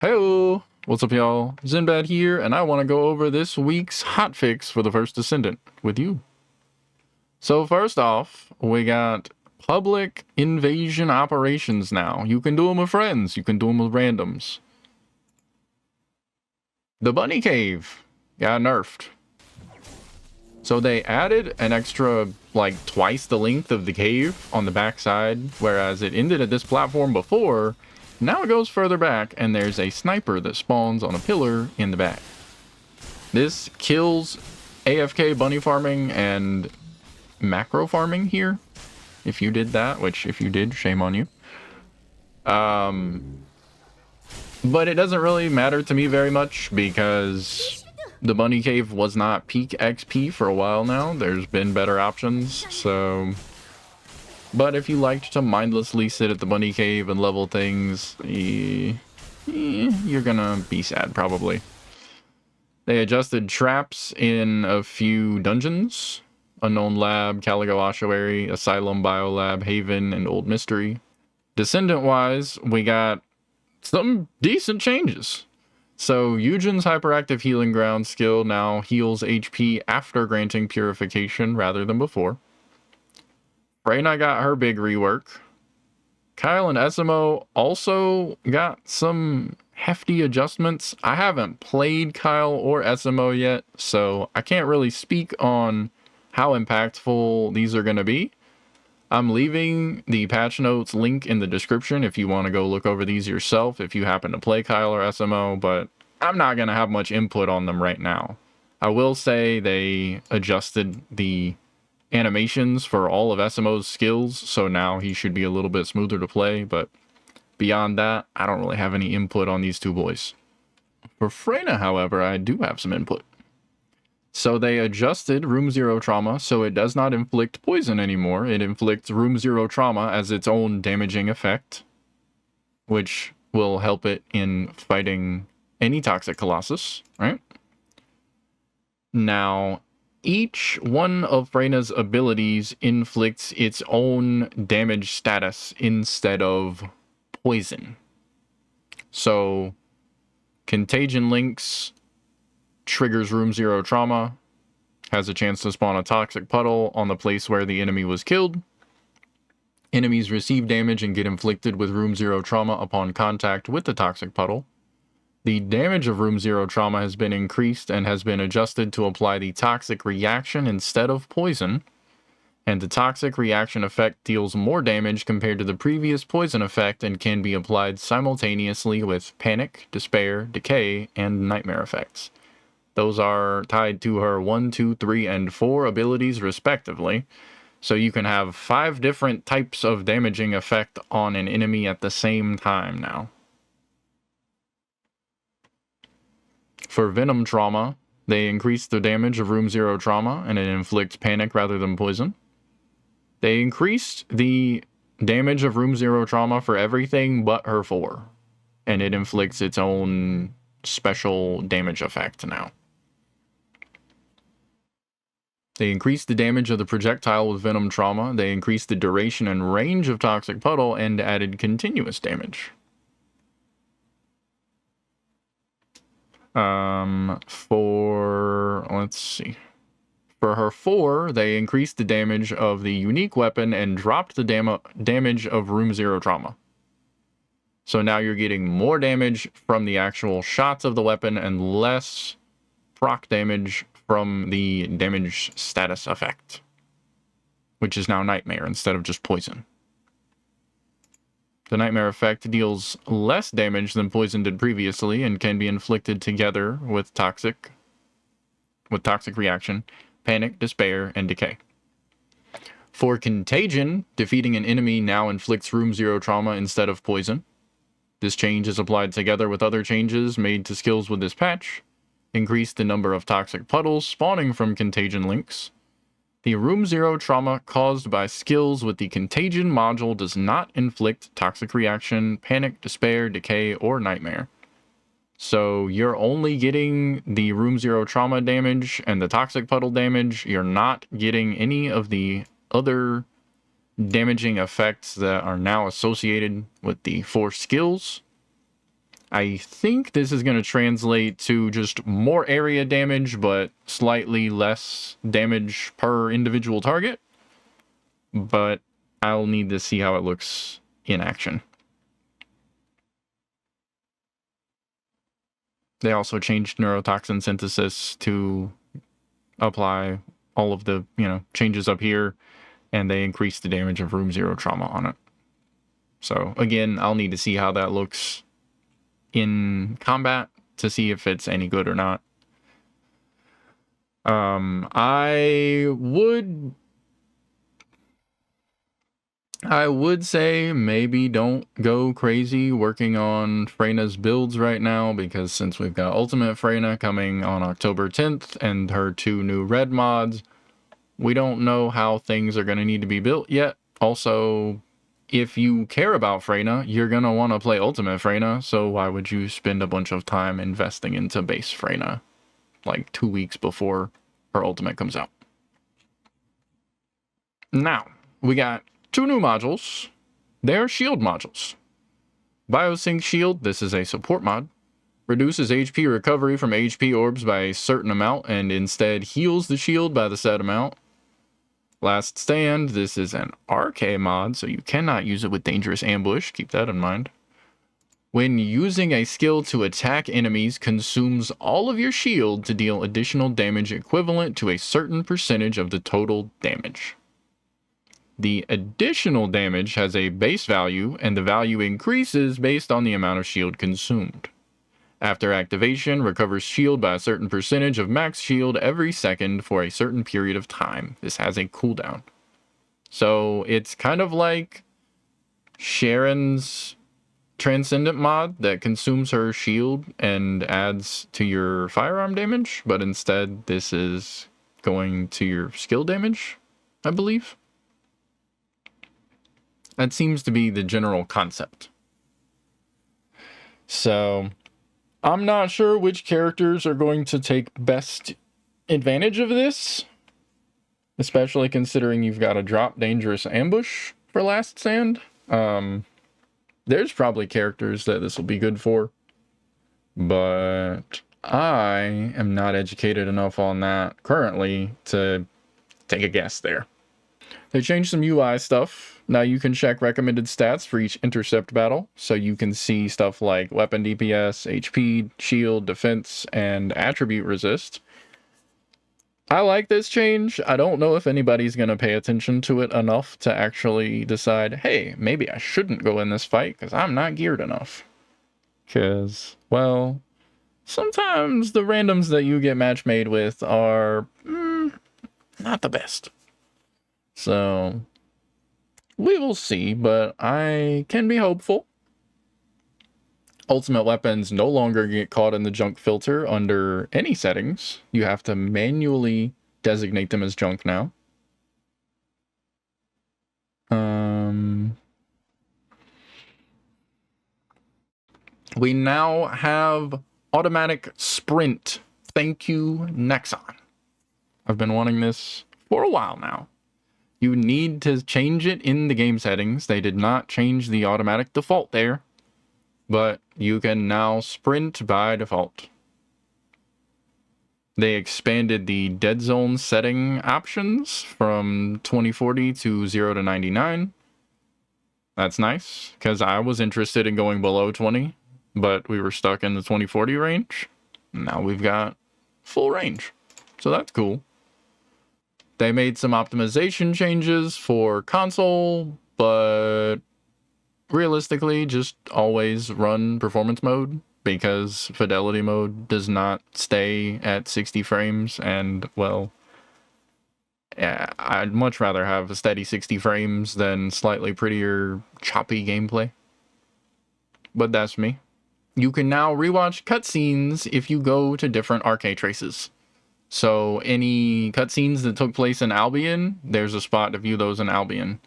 Heyo! What's up, y'all? Zinbad here, and I want to go over this week's hotfix for the First Descendant with you. So first off, we got public invasion operations now. You can do them with friends. You can do them with randoms. The Bunny Cave got nerfed. So they added an extra, like, twice the length of the cave on the backside, whereas it ended at this platform before. Now it goes further back, and there's a sniper that spawns on a pillar in the back. This kills AFK bunny farming and macro farming here. If you did that, which if you did, shame on you. But it doesn't really matter to me very much because the bunny cave was not peak XP for a while now. There's been better options, so... But if you liked to mindlessly sit at the bunny cave and level things, you're gonna be sad, probably. They adjusted traps in a few dungeons. Unknown Lab, Caligo Ossuary, Asylum Biolab, Haven, and Old Mystery. Descendant-wise, we got some decent changes. So, Eugen's Hyperactive Healing Ground skill now heals HP after granting Purification rather than before. Reyna got her big rework. Kyle and Esimo also got some hefty adjustments. I haven't played Kyle or Esimo yet, so I can't really speak on how impactful these are going to be. I'm leaving the patch notes link in the description if you want to go look over these yourself if you happen to play Kyle or Esimo, but I'm not going to have much input on them right now. I will say they adjusted the animations for all of Esimo's skills, so now he should be a little bit smoother to play, but beyond that, I don't really have any input on these two boys. For Freyna, however, I do have some input. So they adjusted Room Zero Trauma so it does not inflict poison anymore. It inflicts Room Zero Trauma as its own damaging effect, which will help it in fighting any Toxic Colossus, right? Now, each one of Freyna's abilities inflicts its own damage status instead of poison. So, Contagion Links triggers Room Zero Trauma, has a chance to spawn a Toxic Puddle on the place where the enemy was killed. Enemies receive damage and get inflicted with Room Zero Trauma upon contact with the Toxic Puddle. The damage of Room Zero Trauma has been increased and has been adjusted to apply the Toxic Reaction instead of Poison, and the Toxic Reaction effect deals more damage compared to the previous Poison effect and can be applied simultaneously with Panic, Despair, Decay, and Nightmare effects. Those are tied to her 1, 2, 3, and 4 abilities respectively, so you can have 5 different types of damaging effect on an enemy at the same time now. For Venom Trauma, they increased the damage of Room Zero Trauma, and it inflicts Panic rather than Poison. They increased the damage of Room Zero Trauma for everything but her 4, and it inflicts its own special damage effect now. They increased the damage of the projectile with Venom Trauma, they increased the duration and range of Toxic Puddle, and added continuous damage. Let's see. For her 4, they increased the damage of the unique weapon and dropped the damage of Room Zero Trauma. So now you're getting more damage from the actual shots of the weapon and less proc damage from the damage status effect, which is now Nightmare instead of just Poison. The Nightmare effect deals less damage than Poison did previously and can be inflicted together with Toxic Reaction, Panic, Despair, and Decay. For Contagion, defeating an enemy now inflicts Room Zero Trauma instead of Poison. This change is applied together with other changes made to skills with this patch. Increase the number of Toxic Puddles spawning from Contagion Links. The Room Zero Trauma caused by skills with the Contagion module does not inflict Toxic Reaction, Panic, Despair, Decay, or Nightmare. So you're only getting the Room Zero Trauma damage and the Toxic Puddle damage. You're not getting any of the other damaging effects that are now associated with the 4 skills. I think this is going to translate to just more area damage, but slightly less damage per individual target. But I'll need to see how it looks in action. They also changed neurotoxin synthesis to apply all of the, changes up here, and they increased the damage of room 0 trauma on it. So again, I'll need to see how that looks in combat to see if it's any good or not. I would say maybe don't go crazy working on Freyna's builds right now, because since we've got Ultimate Freyna coming on October 10th and her 2 new red mods, we don't know how things are going to need to be built yet. Also, if you care about Freyna, you're going to want to play Ultimate Freyna, so why would you spend a bunch of time investing into base Freyna like 2 weeks before her Ultimate comes out? Now, we got 2 new modules. They're shield modules. Biosync Shield, this is a support mod. Reduces HP recovery from HP orbs by a certain amount and instead heals the shield by the said amount. Last Stand, this is an RK mod, so you cannot use it with Dangerous Ambush. Keep that in mind. When using a skill to attack enemies, consumes all of your shield to deal additional damage equivalent to a certain percentage of the total damage. The additional damage has a base value, and the value increases based on the amount of shield consumed. After activation, recovers shield by a certain percentage of max shield every second for a certain period of time. This has a cooldown. So it's kind of like Sharon's Transcendent mod that consumes her shield and adds to your firearm damage, but instead this is going to your skill damage, I believe. That seems to be the general concept. So I'm not sure which characters are going to take best advantage of this, especially considering you've got to drop Dangerous Ambush for Last Stand. There's probably characters that this will be good for, but I am not educated enough on that currently to take a guess there. They changed some UI stuff. Now you can check recommended stats for each intercept battle, so you can see stuff like weapon DPS, HP, shield, defense, and attribute resist. I like this change. I don't know if anybody's going to pay attention to it enough to actually decide, hey, maybe I shouldn't go in this fight because I'm not geared enough. Because, well, sometimes the randoms that you get match made with are not the best. So we will see, but I can be hopeful. Ultimate weapons no longer get caught in the junk filter under any settings. You have to manually designate them as junk now. We now have automatic sprint. Thank you, Nexon. I've been wanting this for a while now. You need to change it in the game settings. They did not change the automatic default there, but you can now sprint by default. They expanded the dead zone setting options from 2040 to 0 to 99. That's nice, because I was interested in going below 20, but we were stuck in the 2040 range. Now we've got full range, so that's cool. They made some optimization changes for console, but realistically, just always run performance mode, because fidelity mode does not stay at 60 frames, and, well, yeah, I'd much rather have a steady 60 frames than slightly prettier, choppy gameplay. But that's me. You can now rewatch cutscenes if you go to different arcade traces. So any cutscenes that took place in Albion, there's a spot to view those in Albion.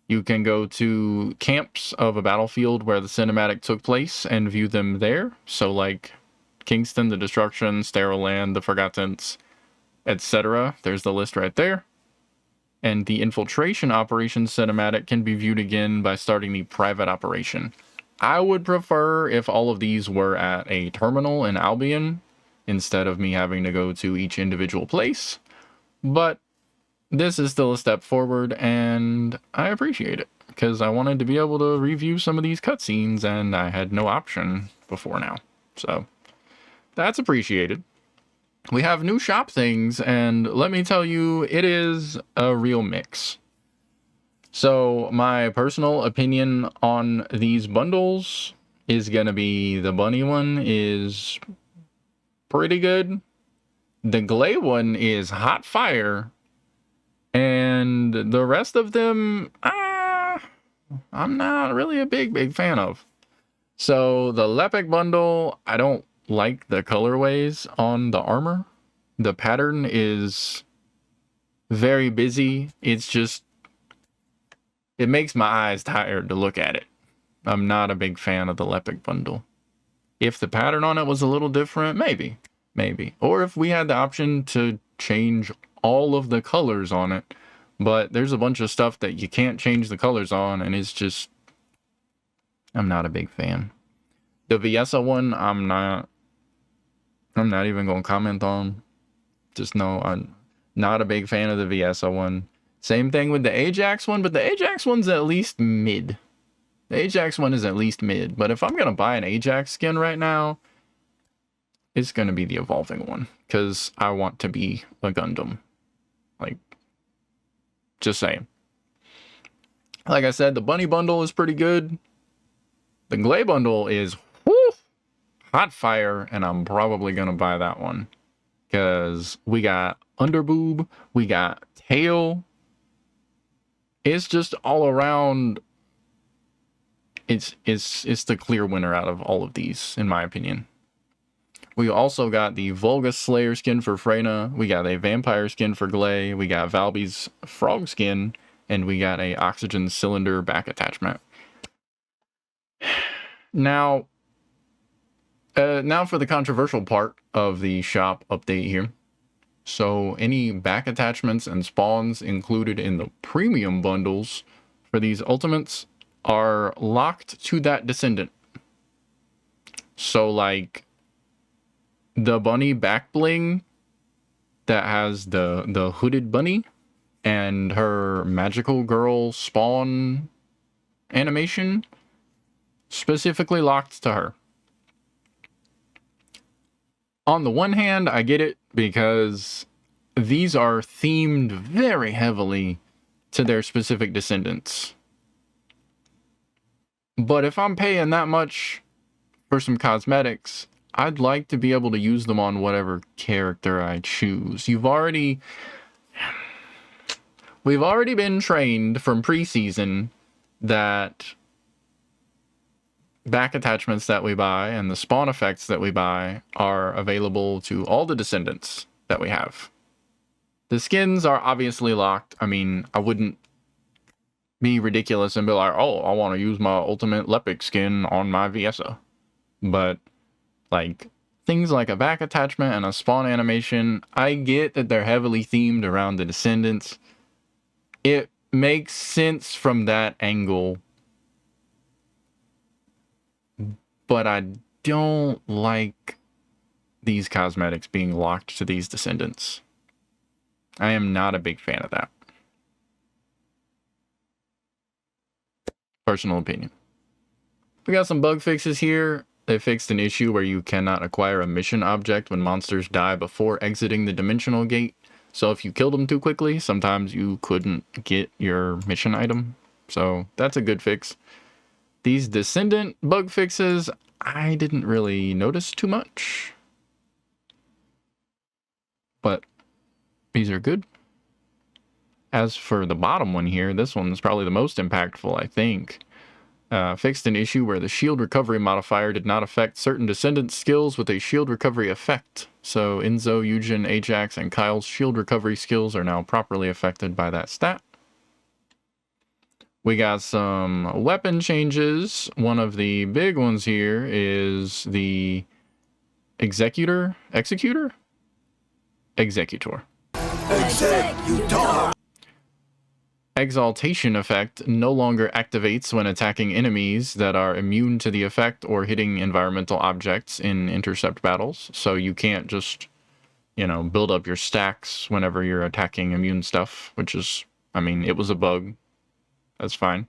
You can go to camps of a battlefield where the cinematic took place and view them there. So like Kingston, the Destruction, Sterile Land, the Forgottens, etc. There's the list right there. And the Infiltration Operations cinematic can be viewed again by starting the private operation. I would prefer if all of these were at a terminal in Albion instead of me having to go to each individual place. But this is still a step forward, and I appreciate it because I wanted to be able to review some of these cutscenes, and I had no option before now. So that's appreciated. We have new shop things, and let me tell you, it is a real mix. So my personal opinion on these bundles is gonna be the bunny one is pretty good. The Glay one is hot fire. And the rest of them, I'm not really a big fan of. So the Lepic bundle, I don't like the colorways on the armor. The pattern is very busy. It's just, it makes my eyes tired to look at it. I'm not a big fan of the Lepic bundle. If the pattern on it was a little different, maybe. Or if we had the option to change all of the colors on it, but there's a bunch of stuff that you can't change the colors on, and it's just, I'm not a big fan. The Viesa one, I'm not even going to comment on. Just know I'm not a big fan of the Viesa one. Same thing with the Ajax one, but the Ajax one's at least mid. The Ajax one is at least mid, but if I'm going to buy an Ajax skin right now, it's going to be the evolving one, because I want to be a Gundam. Like, just saying. Like I said, the Bunny bundle is pretty good. The Glay bundle is hot fire, and I'm probably going to buy that one. Because we got Underboob, we got Tail. It's just all around, it's the clear winner out of all of these, in my opinion. We also got the Vulgus Slayer skin for Freyna. We got a Vampire skin for Glay. We got Valby's Frog skin. And we got a Oxygen Cylinder back attachment. Now for the controversial part of the shop update here. So any back attachments and spawns included in the premium bundles for these ultimates are locked to that Descendant. So like the bunny back bling that has the hooded bunny and her magical girl spawn animation specifically locked to her. On the one hand, I get it because these are themed very heavily to their specific descendants. But if I'm paying that much for some cosmetics, I'd like to be able to use them on whatever character I choose. We've already been trained from preseason that back attachments that we buy and the spawn effects that we buy are available to all the descendants that we have. The skins are obviously locked. I mean, I wouldn't be ridiculous and be like, oh, I want to use my ultimate Lepic skin on my Viesa. But like things like a back attachment and a spawn animation, I get that they're heavily themed around the descendants. It makes sense from that angle, but I don't like these cosmetics being locked to these descendants. I am not a big fan of that. Personal opinion. We got some bug fixes here. They fixed an issue where you cannot acquire a mission object when monsters die before exiting the dimensional gate. So if you killed them too quickly, sometimes you couldn't get your mission item. So that's a good fix. These Descendant bug fixes, I didn't really notice too much. But these are good. As for the bottom one here, this one's probably the most impactful, I think. Fixed an issue where the shield recovery modifier did not affect certain Descendant skills with a shield recovery effect. So Enzo, Eugen, Ajax, and Kyle's shield recovery skills are now properly affected by that stat. We got some weapon changes. One of the big ones here is the Executor. Executor. Exaltation effect no longer activates when attacking enemies that are immune to the effect or hitting environmental objects in intercept battles. So you can't just, you know, build up your stacks whenever you're attacking immune stuff, which is, I mean, it was a bug. That's fine.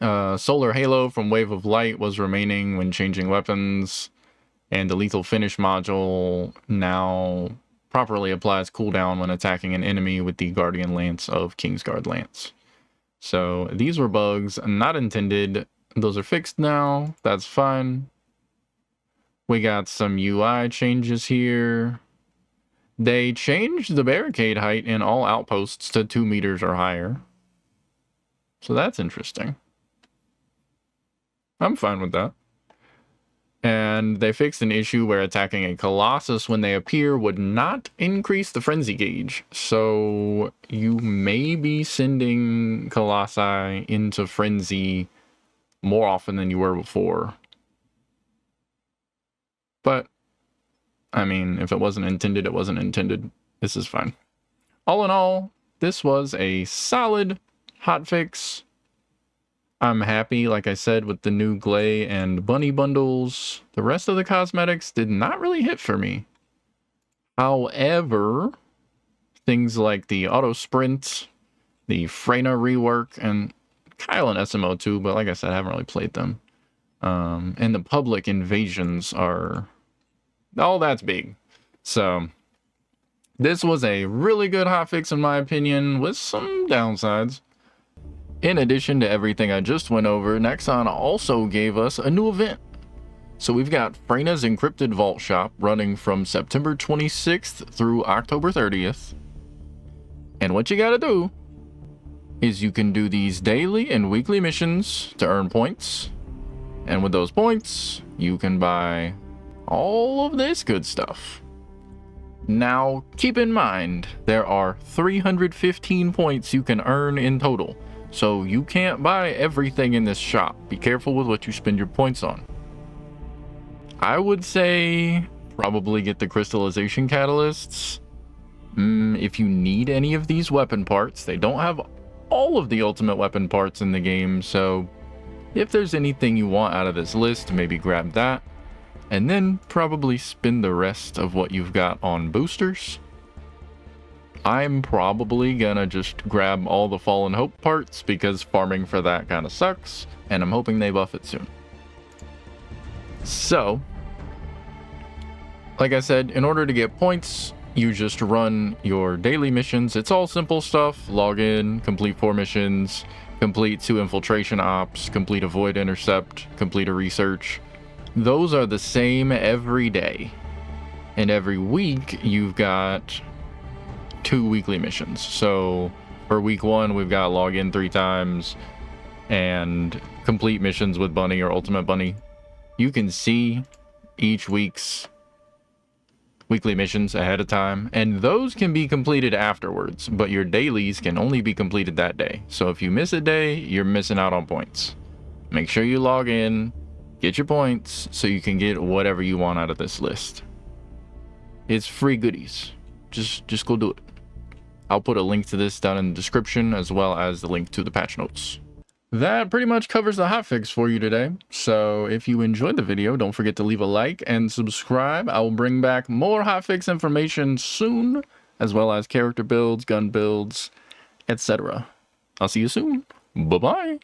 Solar Halo from Wave of Light was remaining when changing weapons, and the Lethal Finish module now properly applies cooldown when attacking an enemy with the Guardian Lance of Kingsguard Lance. So these were bugs not intended. Those are fixed now. That's fine. We got some UI changes here. They changed the barricade height in all outposts to 2 meters or higher. So that's interesting. I'm fine with that. And they fixed an issue where attacking a Colossus when they appear would not increase the frenzy gauge. So you may be sending Colossi into frenzy more often than you were before. But, I mean, if it wasn't intended, it wasn't intended. This is fine. All in all, this was a solid hotfix. I'm happy, like I said, with the new Glay and Bunny bundles. The rest of the cosmetics did not really hit for me. However, things like the Auto Sprint, the Freyna rework, and Kyle and SMO too, but like I said, I haven't really played them. And the public invasions are... all that's big. So, this was a really good hotfix in my opinion, with some downsides. In addition to everything I just went over, Nexon also gave us a new event. So we've got Freyna's Encrypted Vault Shop running from September 26th through October 30th. And what you gotta do is you can do these daily and weekly missions to earn points. And with those points, you can buy all of this good stuff. Now, keep in mind, there are 315 points you can earn in total. So you can't buy everything in this shop. Be careful with what you spend your points on. I would say probably get the crystallization catalysts. If you need any of these weapon parts, they don't have all of the ultimate weapon parts in the game. So if there's anything you want out of this list, maybe grab that. And then probably spend the rest of what you've got on boosters. I'm probably gonna just grab all the Fallen Hope parts because farming for that kind of sucks, and I'm hoping they buff it soon. So, like I said, in order to get points, you just run your daily missions. It's all simple stuff. Log in, complete 4 missions, complete 2 infiltration ops, complete a void intercept, complete a research. Those are the same every day. And every week, you've got 2 weekly missions. So for week 1, we've got log in 3 times and complete missions with Bunny or Ultimate Bunny. You can see each week's weekly missions ahead of time, and those can be completed afterwards, but your dailies can only be completed that day. So if you miss a day, you're missing out on points. Make sure you log in, get your points, so you can get whatever you want out of this list. It's free goodies. Just go do it. I'll put a link to this down in the description, as well as the link to the patch notes. That pretty much covers the hotfix for you today. So if you enjoyed the video, don't forget to leave a like and subscribe. I will bring back more hotfix information soon, as well as character builds, gun builds, etc. I'll see you soon. Bye-bye.